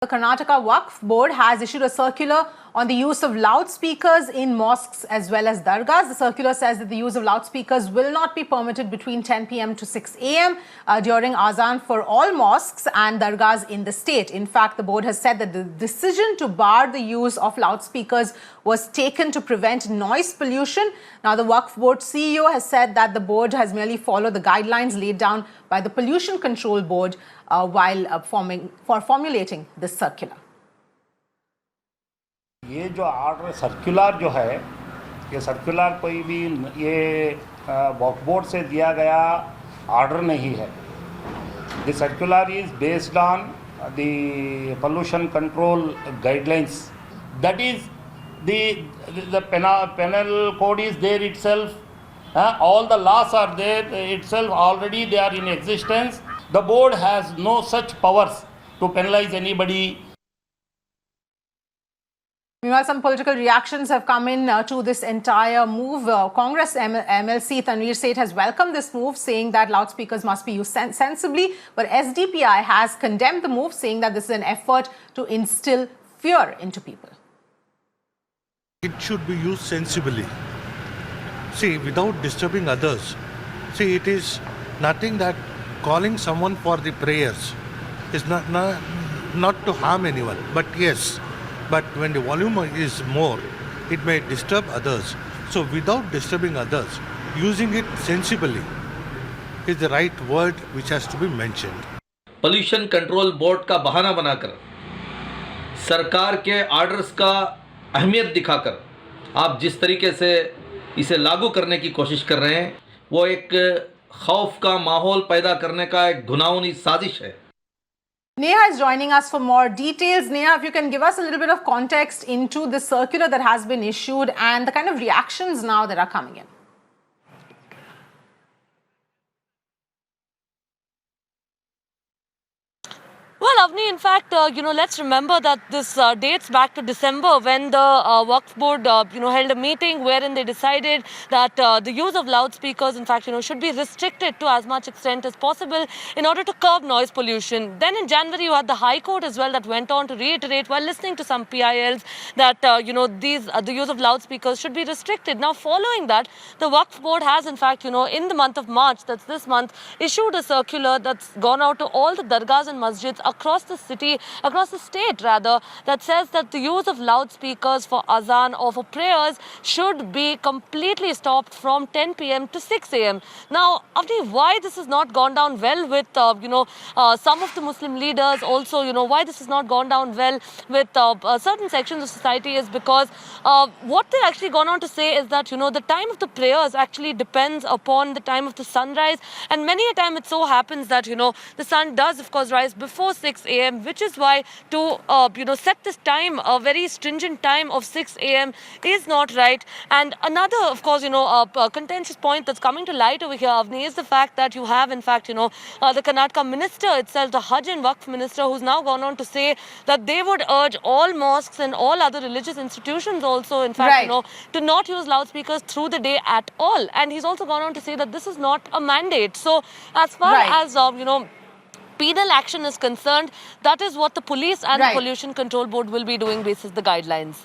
The Karnataka Waqf Board has issued a circular on the use of loudspeakers in mosques as well as dargahs. The circular says that the use of loudspeakers will not be permitted between 10 p.m. to 6 a.m. During Azan for all mosques and dargahs in the state. In fact, the board has said that the decision to bar the use of loudspeakers was taken to prevent noise pollution. Now, the Waqf Board CEO has said that the board has merely followed the guidelines laid down by the Pollution Control Board while formulating this circular. ये जो order circular जो है, ये circular कोई भी ये वक्फ board से दिया गया आर्डर नहीं है. The circular is based on the pollution control guidelines. That is the penal code is there itself. All the laws are there itself, already they are in existence. The board has no such powers to penalize anybody. Meanwhile, some political reactions have come in to this entire move. Congress MLC Tanveer Seth has welcomed this move, saying that loudspeakers must be used sensibly. But SDPI has condemned the move, saying that this is an effort to instill fear into people. It should be used sensibly. See, without disturbing others. See, it is nothing that calling someone for the prayers is not to harm anyone. But yes, but when the volume is more, it may disturb others. So without disturbing others, using it sensibly is the right word which has to be mentioned. Pollution control board का बहाना बनाकर सरकार के orders का अहमियत दिखाकर आप जिस तरीके से इसे लागू करने की कोशिश कर रहे हैं, वो एक खौफ का माहौल पैदा करने का एक घुनावनी साजिश है. Neha is joining us for more details. Neha, if you can give us a little bit of context into the circular that has been issued and the kind of reactions now that are coming in. Well, Avni, in fact, let's remember that this dates back to December when the Waqf Board, held a meeting wherein they decided that the use of loudspeakers, in fact, should be restricted to as much extent as possible in order to curb noise pollution. Then in January, you had the High Court as well that went on to reiterate while listening to some PILs that, the use of loudspeakers should be restricted. Now, following that, the Waqf Board has, in fact, in the month of March, that's this month, issued a circular that's gone out to all the dargahs and masjids across the state rather, that says that the use of loudspeakers for azan or for prayers should be completely stopped from 10 p.m. to 6 a.m. Now, Avni, why this has not gone down well with, some of the Muslim leaders, also, why this has not gone down well with certain sections of society is because what they've actually gone on to say is that, the time of the prayers actually depends upon the time of the sunrise, and many a time it so happens that, the sun does, of course, rise before 6 a.m., which is why to, set this time, a very stringent time of 6 a.m. is not right. And another, of course, contentious point that's coming to light over here, Avni, is the fact that you have, in fact, the Karnataka minister itself, the Hajj and Waqf minister, who's now gone on to say that they would urge all mosques and all other religious institutions also, in fact, to not use loudspeakers through the day at all. And he's also gone on to say that this is not a mandate. So as far as, penal action is concerned, that is what the police and the Pollution Control Board will be doing basis the guidelines.